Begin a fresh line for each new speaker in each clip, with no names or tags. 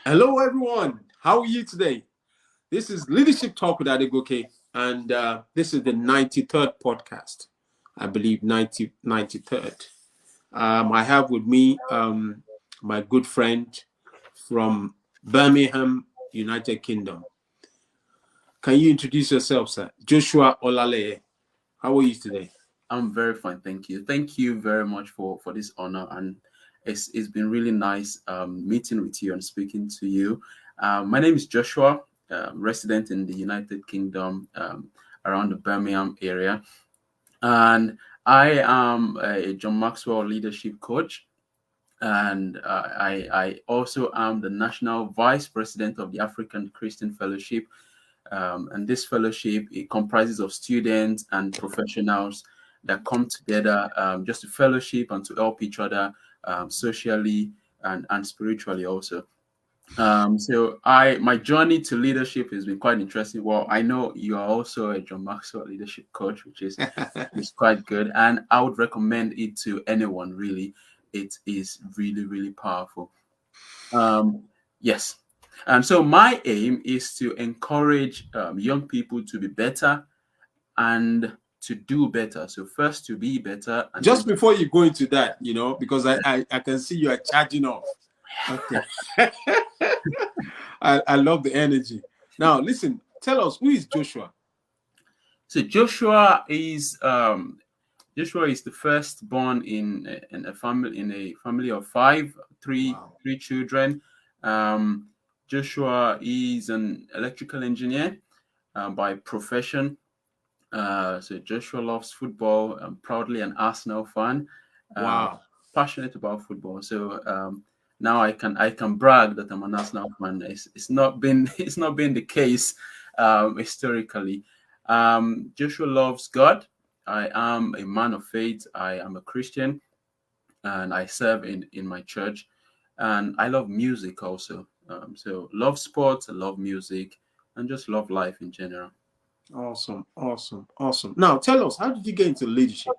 Hello, everyone. How are you today? This is Leadership Talk with Adegoke, and this is the 93rd podcast. I believe 93rd. I have with me my good friend from Birmingham, United Kingdom. Can you introduce yourself, sir? Joshua Olaleye. How are you today?
I'm very fine, thank you. Thank you very much for this honor, and it's been really nice meeting with you and speaking to you. My name is Joshua, resident in the United Kingdom, around the Birmingham area, and I am a John Maxwell leadership coach, and I also am the national vice president of the African Christian Fellowship. And this fellowship, it comprises of students and professionals that come together just to fellowship and to help each other socially and spiritually also. So my journey to leadership has been quite interesting. Well, I know you are also a John Maxwell leadership coach, which is quite good, and I would recommend it to anyone. Really, it is really powerful. Um, yes. So my aim is to encourage young people to be better and to do better. So first to be better and
Just
then
before you go into that, because I can see you are charging off. Okay. I love the energy. Now, listen, tell us, who is Joshua?
so Joshua is the firstborn in a family of five,
Wow.
three children. Um, Joshua is an electrical engineer by profession. So Joshua loves football. I'm proudly an Arsenal fan, uh,
Wow.
passionate about football. So now I can brag that I'm an Arsenal fan. It's not been it's not been the case historically. Joshua loves God. I am a man of faith. I am a Christian, and I serve in my church. And I love music also. So love sports, I love music, and just love life in general.
Awesome. Awesome. Awesome. Now, tell us, how did you get into leadership?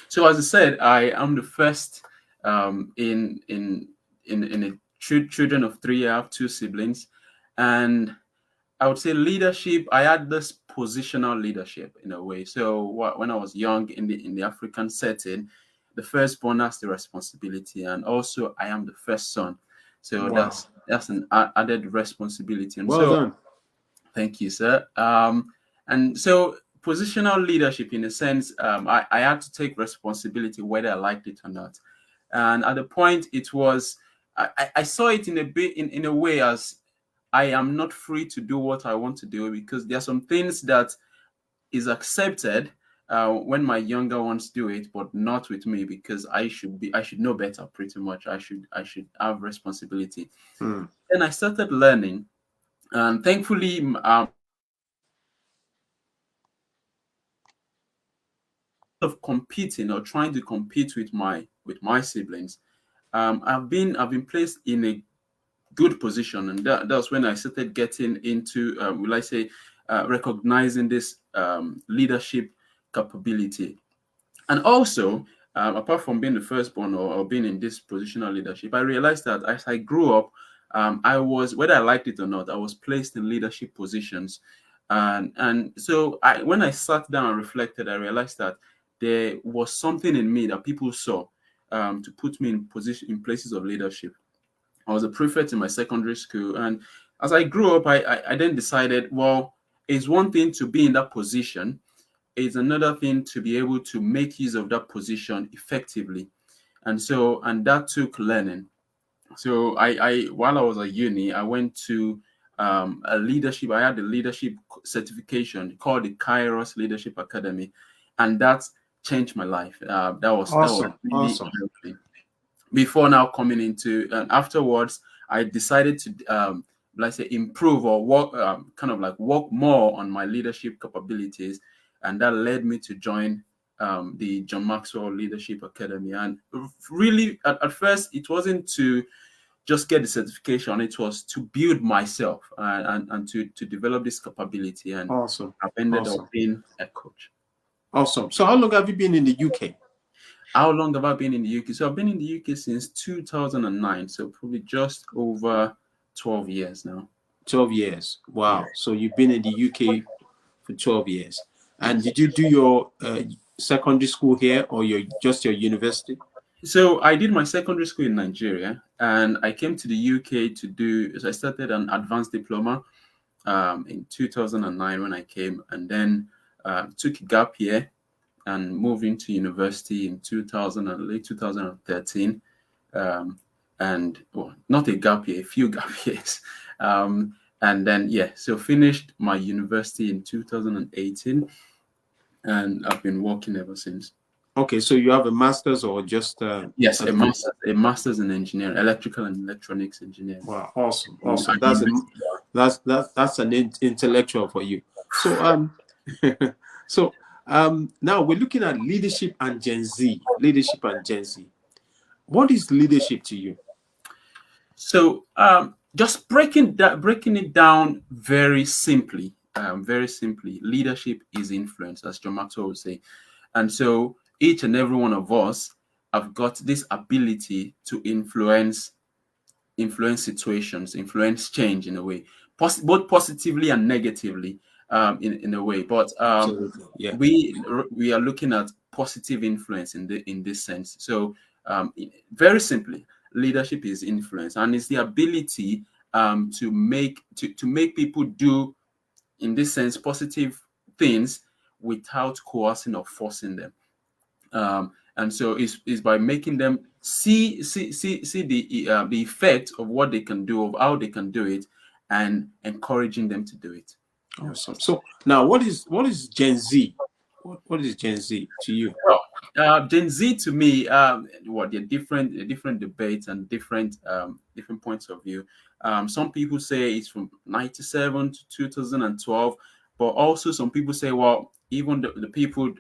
So as I said, I am the first in a children of three. I have two siblings, and I would say leadership. I had this positional leadership in a way. So when I was young in the African setting, the firstborn has the responsibility, and also I am the first son. So
Wow.
that's an added responsibility. And
Well
so
done.
thank you, sir. And so positional leadership, in a sense, I had to take responsibility whether I liked it or not. And at the point, it was I saw it in a bit in a way as I am not free to do what I want to do because there are some things that is accepted when my younger ones do it, but not with me because I should know better. Pretty much, I should have responsibility.
Hmm.
Then I started learning, and thankfully, of competing or trying to compete with my siblings, I've been placed in a good position, and that's when I started getting into will I say recognizing this leadership capability. And also, apart from being the firstborn or being in this positional leadership, I realized that as I grew up, I was, whether I liked it or not, I was placed in leadership positions. And so when I sat down and reflected, I realized that there was something in me that people saw to put me in places of leadership. I was a prefect in my secondary school. And as I grew up, I then decided, well, it's one thing to be in that position, it's another thing to be able to make use of that position effectively. And that took learning. So while I was at uni, I went to a leadership. I had a leadership certification called the Kairos Leadership Academy, and that changed my life. That was
Awesome.
really
Awesome.
helpful. Before now coming into, and afterwards, I decided to let's say improve or work, kind of like work more on my leadership capabilities, and that led me to join the John Maxwell Leadership Academy. And really, at first, it wasn't to just get the certification; it was to build myself and to develop this capability. And
Awesome.
I've ended up
Awesome.
being a coach.
Awesome. So, how long have you been in the UK?
How long have I been in the UK? So I've been in the UK since 2009, so probably just over. 12 years now.
12 years.
Yeah.
Wow. So you've been in the UK for 12 years. And
Yes.
did you do your secondary school here, or just your university?
So I did my secondary school in Nigeria, and I came to the UK to do. So I started an advanced diploma in 2009 when I came, and then took a gap year and moved into university in 2000 and late 2013. Um, and well, not a gap year, a few gap years. And then yeah, so finished my university in 2018, and I've been working ever since.
Okay, so you have a master's or just
Yes,
a degree?
a master's in engineering, electrical and electronics engineering.
Wow, awesome,
In,
awesome.
at university.
That's an intellectual for you. So so now we're looking at leadership and Gen Z. Leadership and Gen Z. What is leadership to you?
So just breaking it down very simply. Leadership is influence, as John Maxwell would say. And so each and every one of us have got this ability to influence situations, influence change in a way, both positively and negatively, in a way. But
Absolutely. Yeah.
we are looking at positive influence in this sense. So very simply, leadership is influence, and it's the ability to make people do, in this sense, positive things without coercing or forcing them. And so it's by making them see the effect of what they can do, of how they can do it, and encouraging them to do it.
Awesome. So now, what is Gen Z? What is Gen Z to you?
Well, Gen Z to me, what they're different debates and different points of view. Some people say it's from 97 to 2012, but also some people say, well, even the people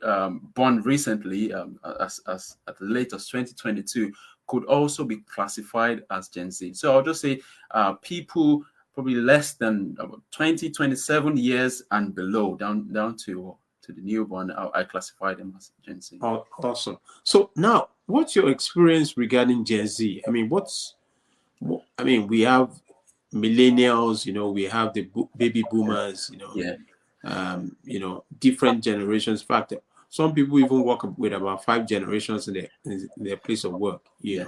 born recently, as at the latest 2022, could also be classified as Gen Z. So I'll just say people probably less than 20, 27 years and below, down to the newborn, I classify them as Gen Z.
Oh, awesome. So now, what's your experience regarding Gen Z? I mean, we have millennials, we have the baby boomers,
Yeah.
Different generations. In fact, some people even work with about 5 generations in their place of work.
Yeah.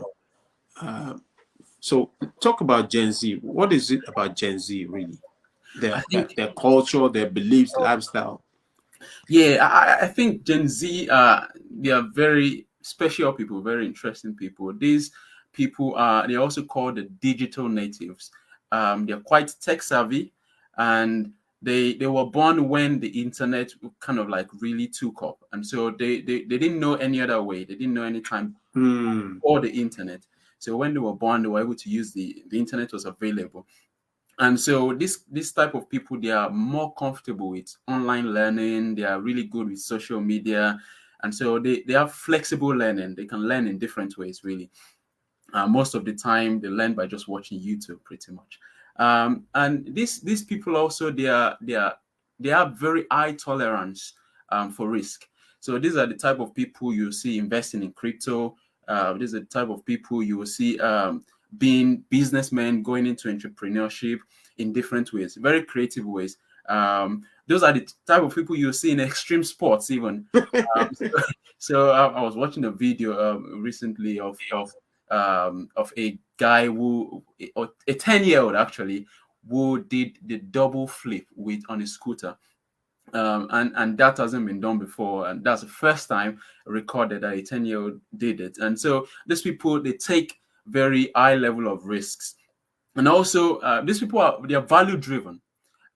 So talk about Gen Z. What is it about Gen Z really?
I
Their
think
their culture, their beliefs, lifestyle.
Yeah, I think Gen Z, they are very special people, very interesting people. These people they're also called the digital natives. They're quite tech savvy, and they were born when the internet kind of like really took up, and so they didn't know any other way. They didn't know any time before the internet. So when they were born, they were able to use the internet was available. And so this type of people, they are more comfortable with online learning. They are really good with social media, and so they have flexible learning. They can learn in different ways, really. Most of the time, they learn by just watching YouTube, pretty much. And these people also, they have very high tolerance for risk. So these are the type of people you see investing in crypto. These are the type of people you will see being businessmen, going into entrepreneurship in different ways, very creative ways. Those are the type of people you see in extreme sports, even. So I was watching a video recently of a guy or a 10-year-old actually, who did the double flip on a scooter. And that hasn't been done before, and that's the first time recorded that a 10-year-old did it. And so these people, they take very high level of risks, and also these people they're value driven,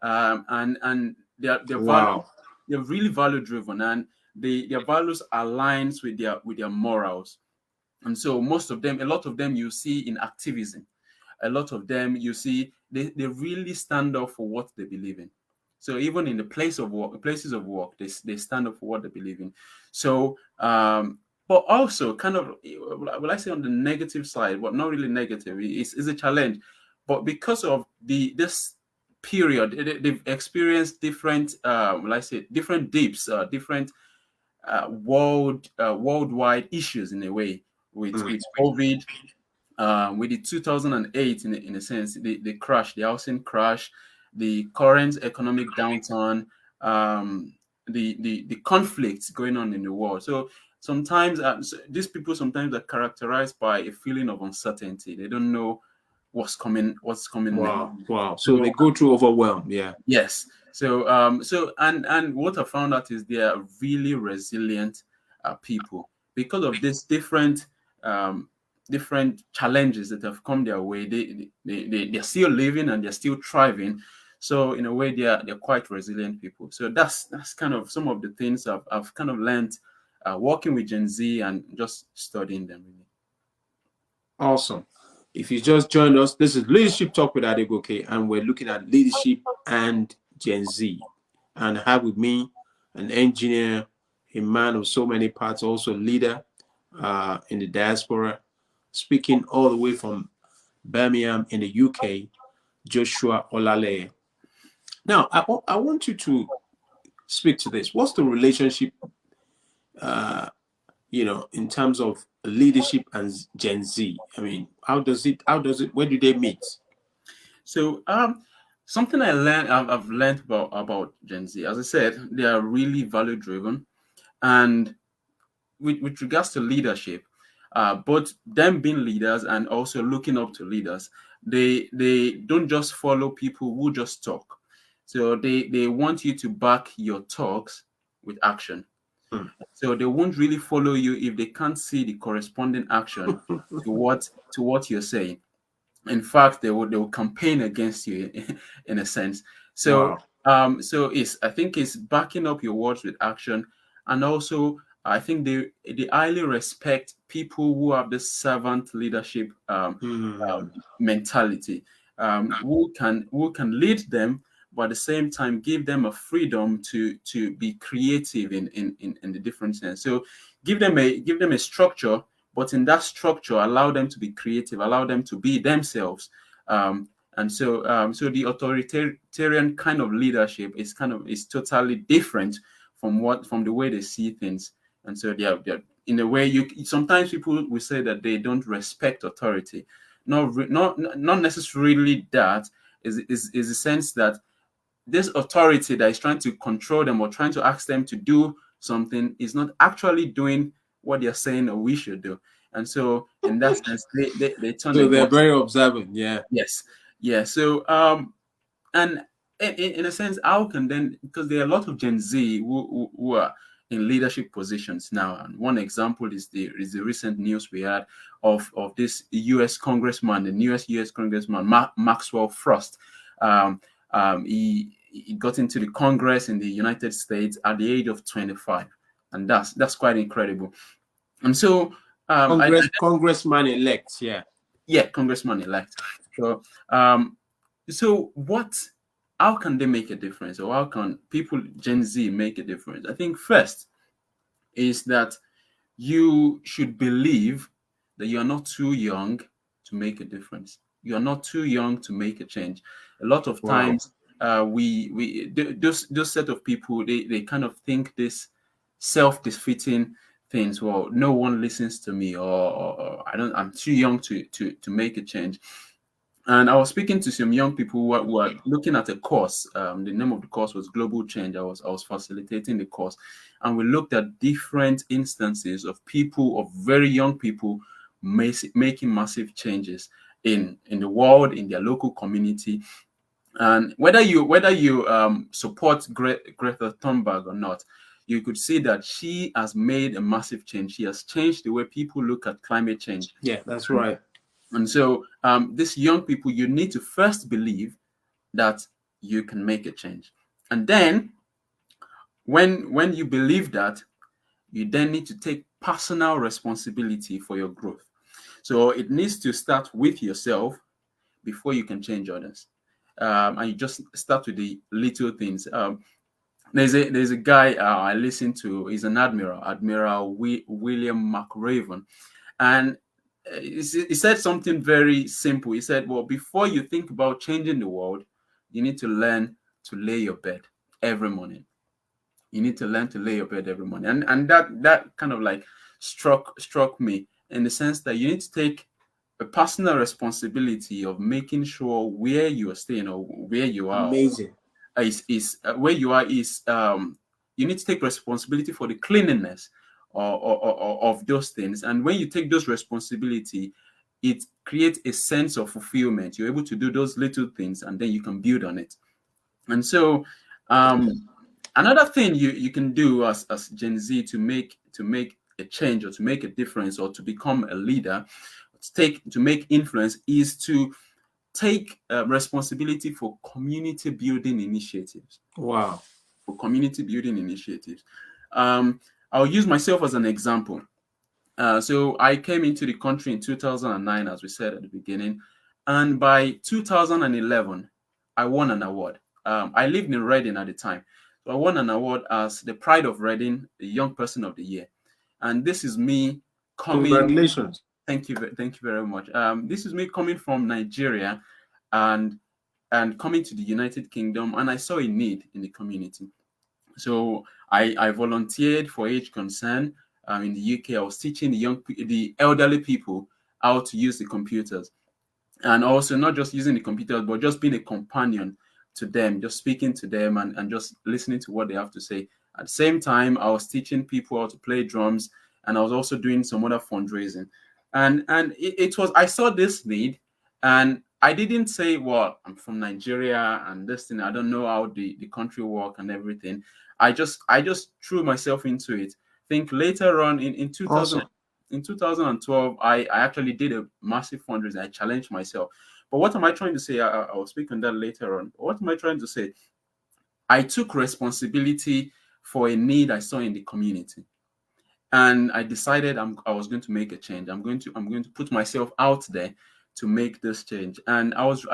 and
Wow.
they're really value driven, and their values aligns with their morals. And so a lot of them you see in activism. A lot of them you see they really stand up for what they believe in. So even in the places of work, they stand up for what they believe in. So but also kind of, will I say, on the negative side, but not really negative, is a challenge. But because of this period, they've experienced different will I say different dips, different worldwide issues in a way, with COVID, with the 2008, in a sense, the crash, the housing crash, the current economic downturn, the conflicts going on in the world. So sometimes these people sometimes are characterized by a feeling of uncertainty. They don't know what's coming next.
Wow. Wow. So
So
they go through overwhelm. Yeah.
yes. And what I found out is they are really resilient people because of this um, different challenges that have come their way. They're still living and they're still thriving. So in a way, they're quite resilient people. So that's kind of some of the things I've kind of learned working with Gen Z and just studying them. Really.
Awesome. If you just joined us, this is Leadership Talk with Adegoke, and we're looking at leadership and Gen Z. And I have with me an engineer, a man of so many parts, also a leader in the diaspora, speaking all the way from Birmingham in the UK, Joshua Olaleye. Now, I want you to speak to this. What's the relationship, in terms of leadership and Gen Z? I mean, where do they meet?
So something I've learned about Gen Z, as I said, they are really value driven, and with regards to leadership, both them being leaders and also looking up to leaders, they don't just follow people who just talk. So they want you to back your talks with action.
Hmm.
So they won't really follow you if they can't see the corresponding action to what you're saying. In fact, they will campaign against you in a sense. So
Wow.
I think it's backing up your words with action, and also I think they highly respect people who have this servant leadership
Hmm.
mentality, who can lead them, but at the same time give them a freedom to be creative in the different sense. So give them a structure, but in that structure, allow them to be creative, allow them to be themselves. And so the authoritarian kind of leadership is totally different from the way they see things. And so they're in a way, you sometimes people will say that they don't respect authority. Not necessarily that is the sense that this authority that is trying to control them or trying to ask them to do something is not actually doing what they're saying or we should do. And so in that sense, they turn
So they're
against.
very observant. Yeah.
Yes. Yeah. So and in a sense, how can then, because there are a lot of Gen Z who are in leadership positions now. And one example is the recent news we had of this U.S. congressman, the newest U.S. congressman, Maxwell Frost. Um, he got into the Congress in the United States at the age of 25, and that's quite incredible. And so
Congressman elect. Yeah.
yeah, congressman elect. So so what? How can they make a difference, or how can people Gen Z make a difference? I think first is that you should believe that you are not too young to make a difference. You are not too young to make a change. A lot of
Wow.
times, those set of people, they kind of think this self-defeating things. Well, no one listens to me, or I'm too young to make a change. And I was speaking to some young people who are looking at a course. The name of the course was Global Change. I was facilitating the course, and we looked at different instances of people, of very young people, making massive changes in the world, in their local community. And whether you support Greta Thunberg or not, you could see that she has made a massive change. She has changed the way people look at climate change.
Yeah, that's right.
And so, these young people, you need to first believe that you can make a change. And then, when you believe that, you then need to take personal responsibility for your growth. So it needs to start with yourself before you can change others. And you just start with the little things. There's a guy I listen to. He's an Admiral William McRaven, and he said something very simple. He said, "Well, before you think about changing the world, you need to learn to lay your bed every morning. You need to learn to lay your bed every morning." And that kind of like struck me in the sense that you need to take a personal responsibility of making sure where you are staying or where you are
Amazing.
is where you are is you need to take responsibility for the cleanliness of those things. And when you take those responsibility, it creates a sense of fulfillment. You're able to do those little things, and then you can build on it. And so, another thing you can do as Gen Z to make a change or to make a difference or to become a leader, to make influence, is to take responsibility for community building initiatives.
Wow.
For community building initiatives. I'll use myself as an example. So I came into the country in 2009, as we said at the beginning, and by 2011, I won an award. I lived in Reading at the time, so I won an award as the Pride of Reading, the Young Person of the Year, and this is me coming.
Congratulations.
Thank you very much. This is me coming from Nigeria, and coming to the United Kingdom, and I saw a need in the community. So I volunteered for Age Concern in the UK. I was teaching the elderly people how to use the computers, and also not just using the computers, but just being a companion to them, just speaking to them and just listening to what they have to say. At the same time, I was teaching people how to play drums, and I was also doing some other fundraising. And it was, I saw this need, and I didn't say, well, I'm from Nigeria and this thing, I don't know how the country work and everything. I just threw myself into it. Think later on in 2000,
Awesome.
in 2012, I actually did a massive fundraising. I challenged myself. But what am I trying to say? I will speak on that later on. What am I trying to say? I took responsibility for a need I saw in the community, and I decided I was going to make a change. I'm going to put myself out there to make this change. And I was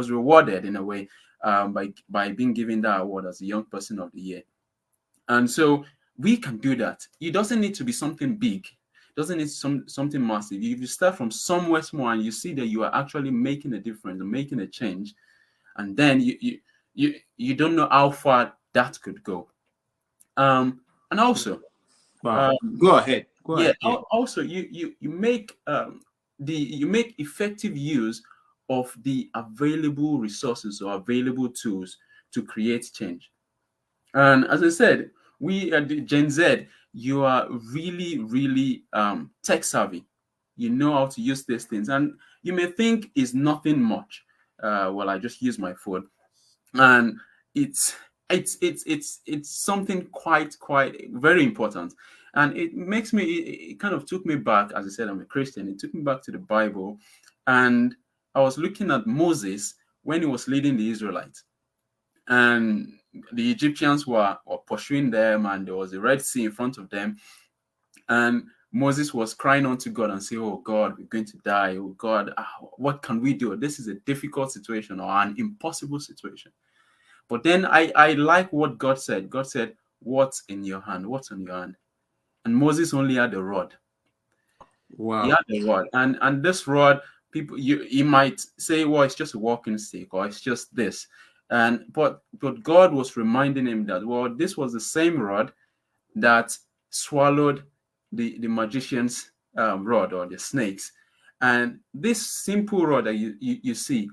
rewarded in a way by being given that award as the Young Person of the Year. And so we can do that. It doesn't need to be something big. It doesn't need something massive. If you start from somewhere small and you see that you are actually making a difference and making a change, and then you don't know how far that could go. And also,
Wow. Go ahead. Go
yeah,
ahead. Yeah.
also you make you make effective use of the available resources or available tools to create change. And as I said, we at the Gen Z, you are really, really tech savvy. You know how to use these things, and you may think it's nothing much. Well, I just use my phone, and it's something quite very important. And it makes me, it kind of took me back. As I said, I'm a Christian. It took me back to the Bible, and I was looking at Moses when he was leading the Israelites, and the Egyptians were pursuing them, and there was a Red Sea in front of them, and Moses was crying unto God and saying, "Oh God, we're going to die. Oh God, what can we do? This is a difficult situation or an impossible situation." But then I like what God said. God said, "What's in your hand? What's on your hand?" And Moses only had a rod. He
Wow.
had a rod, and this rod, you might say, "Well, it's just a walking stick, or it's just this," and but God was reminding him that, well, this was the same rod that swallowed the magician's rod, or the snakes, and this simple rod that you see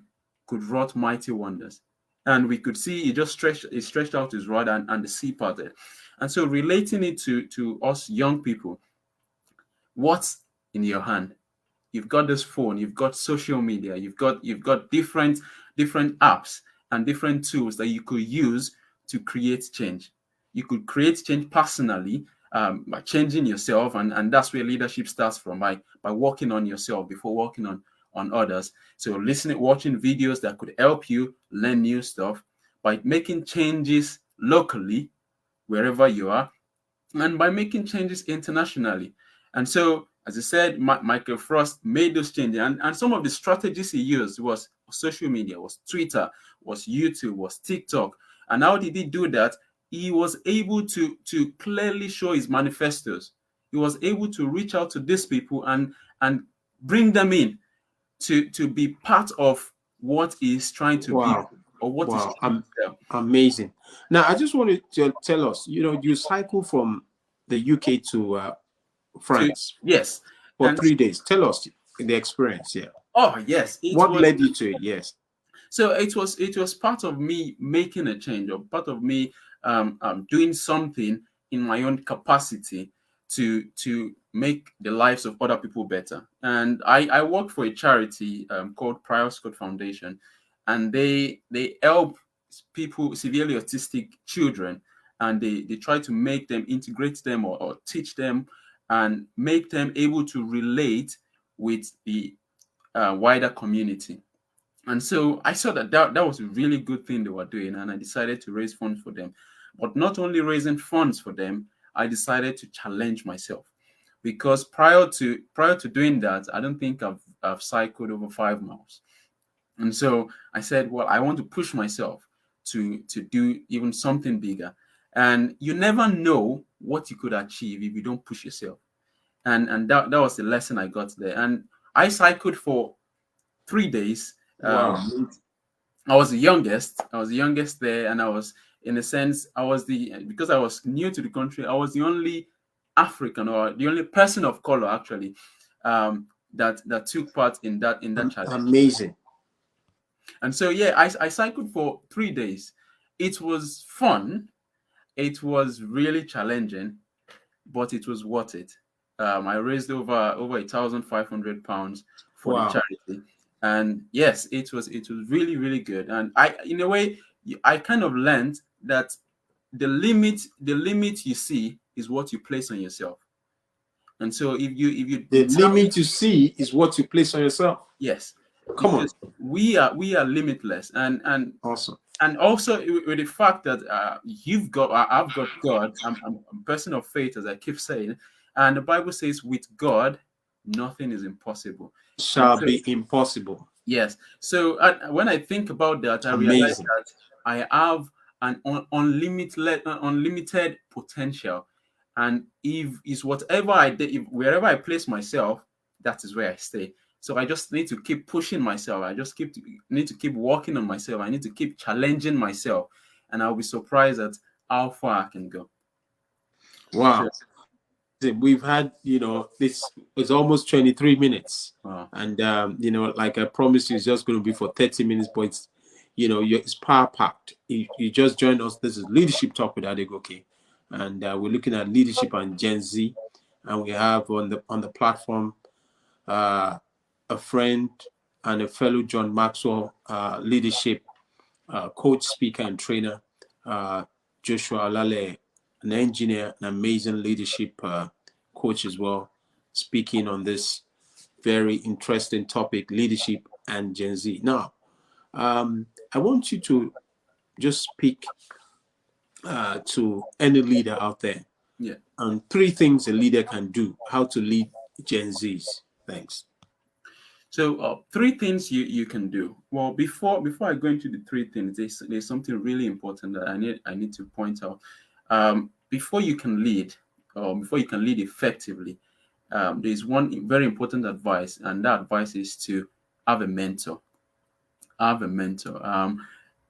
could wrought mighty wonders. And we could see he stretched out his rod, and the sea parted. And so relating it to us young people, what's in your hand? You've got this phone, you've got social media, you've got different apps and different tools that you could use to create change. You could create change personally, by changing yourself, and that's where leadership starts from, by working on yourself before working on others. So watching videos that could help you learn new stuff, by making changes locally wherever you are, and by making changes internationally. And so, as I said, Michael Frost made those changes, and some of the strategies he used was social media, was Twitter, was YouTube, was TikTok. And how did he do that? He was able to clearly show his manifestos. He was able to reach out to these people and bring them in to be part of what he's trying to build,
Wow.
or what he's
Wow.
trying to sell.
Amazing. Now, I just wanted to tell us, you cycle from the UK to France.
Yes.
For
And
3 days. Tell us the experience. Yeah.
oh yes, it
What
was.
led you to it? Yes.
So it was part of me making a change, or part of me doing something in my own capacity to make the lives of other people better. And I work for a charity called Prior Scott Foundation, and they help people, severely autistic children, and they try to make them, integrate them, or teach them, and make them able to relate with the wider community. And so I saw that was a really good thing they were doing, and I decided to raise funds for them. But not only raising funds for them, I decided to challenge myself, because prior to doing that, I don't think I've cycled over 5 miles. And so I said, well, I want to push myself to do even something bigger. And you never know what you could achieve if you don't push yourself. And that was the lesson I got there. And I cycled for 3 days.
Wow.
I was the youngest. I was the youngest there, and I was, in a sense, because I was new to the country, I was the only African, or the only person of color actually, that took part in that challenge.
Amazing.
And so yeah, I cycled for 3 days. It was fun. It was really challenging, but it was worth it. I raised over £1,500 for the
Wow.
charity, and yes, it was really really good. And I, in a way, I kind of learned that the limit you see is what you place on yourself. And so if you
The
determine,
limit you see is what you place on yourself.
yes,
Come on.
because we are limitless, and
Awesome.
and also with the fact that I've got God. I'm a person of faith, as I keep saying, and the Bible says, with God, nothing is impossible. And
Shall
so,
be impossible.
yes, so when I think about that, I realize
Amazing.
that I have an unlimited potential, and if is whatever I did, if wherever I place myself, that is where I stay. So I just need to keep pushing myself. I just need to keep working on myself. I need to keep challenging myself, and I'll be surprised at how far I can go.
Wow.
So,
We've had, this is almost 23 minutes.
wow.
And, like I promised you, it's just going to be for 30 minutes, but it's power packed. You just joined us. This is Leadership Talk with Adegoke. And we're looking at leadership and Gen Z. And we have on the platform a friend and a fellow John Maxwell leadership coach, speaker, and trainer, Joshua Olaleye, an engineer, an amazing leadership coach as well, speaking on this very interesting topic, leadership and Gen Z. Now, I want you to just speak to any leader out there
Yeah.
on 3 things a leader can do, how to lead Gen Zs. Thanks.
So 3 things you can do. Well, before I go into the 3 things, there's something really important that I need to point out. Before you can lead, or before you can lead effectively, there's one very important advice, and that advice is to have a mentor. Have a mentor.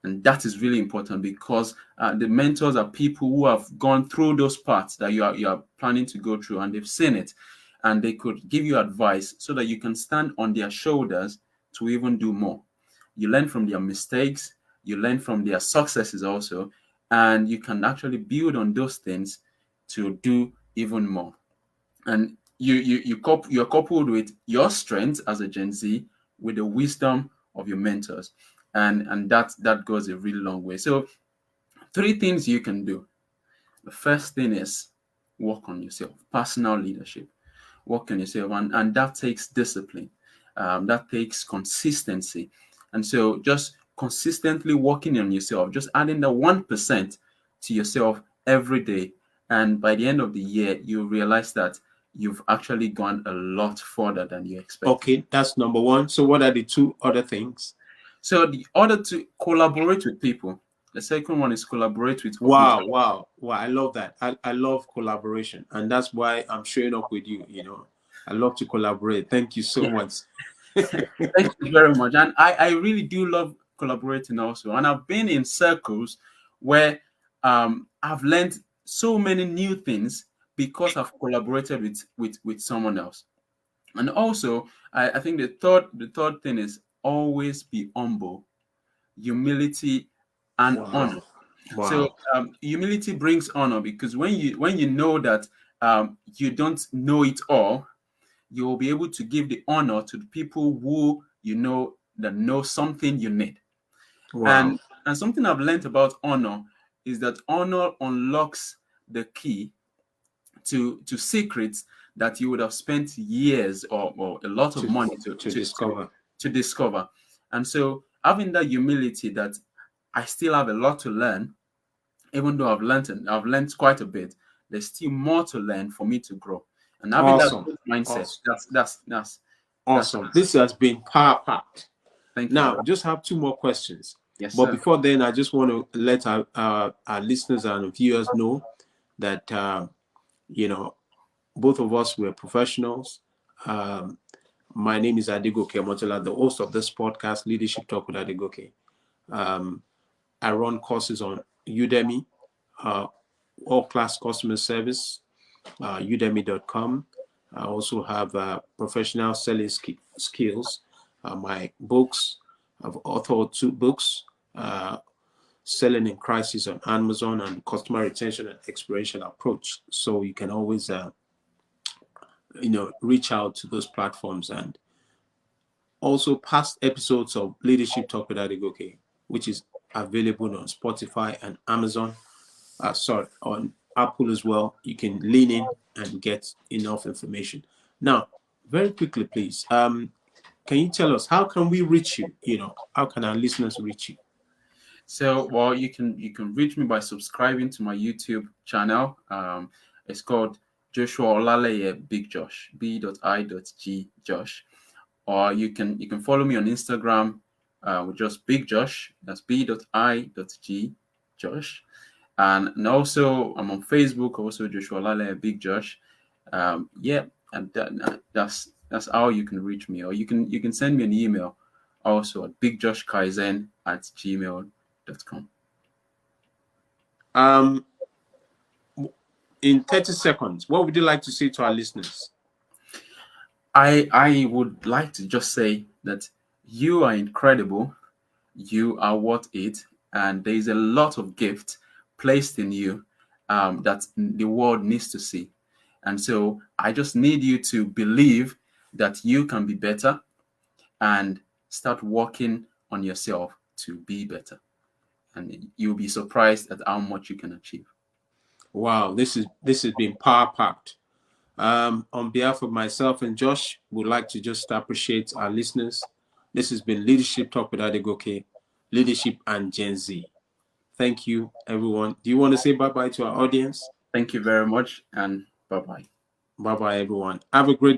And that is really important, because the mentors are people who have gone through those paths that you are planning to go through, and they've seen it, and they could give you advice so that you can stand on their shoulders to even do more. You learn from their mistakes, you learn from their successes also, and you can actually build on those things to do even more. And you're coupled with your strength as a Gen Z with the wisdom of your mentors, and that goes a really long way. So 3 things you can do. The first thing is work on yourself, personal leadership. Work on yourself, and that takes discipline. That takes consistency. And so just consistently working on yourself, just adding the 1% to yourself every day. And by the end of the year, you realize that you've actually gone a lot further than you expected.
Okay, that's number 1. So what are the 2 other things?
So the other, to collaborate with people. The second one is collaborate with
Wow. I love that. I love collaboration. And that's why I'm showing up with you. I love to collaborate. Thank you so much.
Thank you very much. And I really do love collaborating also. And I've been in circles where I've learned so many new things because I've collaborated with someone else. And also, I think the third thing is always be humble, humility, and
Wow.
honor. So
Wow.
humility brings honor, because when you know that you don't know it all, you will be able to give the honor to the people who you know that know something you need.
Wow.
And something I've learned about honor is that honor unlocks the key to secrets that you would have spent years or a lot of
To
money
to discover.
to discover. And so having that humility that I still have a lot to learn, even though I've learned quite a bit, there's still more to learn for me to grow. And having that
Awesome.
mindset,
Awesome.
that's
Awesome. This has been power packed.
thank you
Now,
very much.
just have two more questions.
Yes,
But
sir.
before then, I just want to let our listeners and viewers know that, both of us were professionals. My name is Adegoke Omotola, the host of this podcast, Leadership Talk with Adegoke. I run courses on Udemy, all-class customer service, udemy.com. I also have professional selling skills. My books, I've authored 2 books, Selling in Crisis on Amazon and Customer Retention and Experiential Approach. So you can always, reach out to those platforms. And also past episodes of Leadership Talk with Adegoke, which is available on Spotify and Amazon. On Apple as well. You can lean in and get enough information. Now, very quickly, please, can you tell us how can we reach you? How can our listeners reach you?
So, well, you can reach me by subscribing to my YouTube channel. It's called Joshua Olaleye Big Josh, B.I.G Josh. Or you can follow me on Instagram with just Big Josh. That's B.I.G Josh. And also I'm on Facebook, also Joshua Olaleye Big Josh. Yeah, and that's how you can reach me. Or you can send me an email also at bigjoshkaizen@gmail.com.
Um, in 30 seconds, what would you like to say to our listeners?
I would like to just say that you are incredible, you are worth it, and there is a lot of gift placed in you that the world needs to see. And so I just need you to believe that you can be better and start working on yourself to be better. And you'll be surprised at how much you can achieve.
Wow, this has been power packed. On behalf of myself and Josh, would like to just appreciate our listeners. This has been Leadership Talk with Adegoke, Leadership and Gen Z. Thank you, everyone. Do you want to say bye-bye to our audience?
Thank you very much, and bye bye.
Bye-bye, everyone. Have a great day.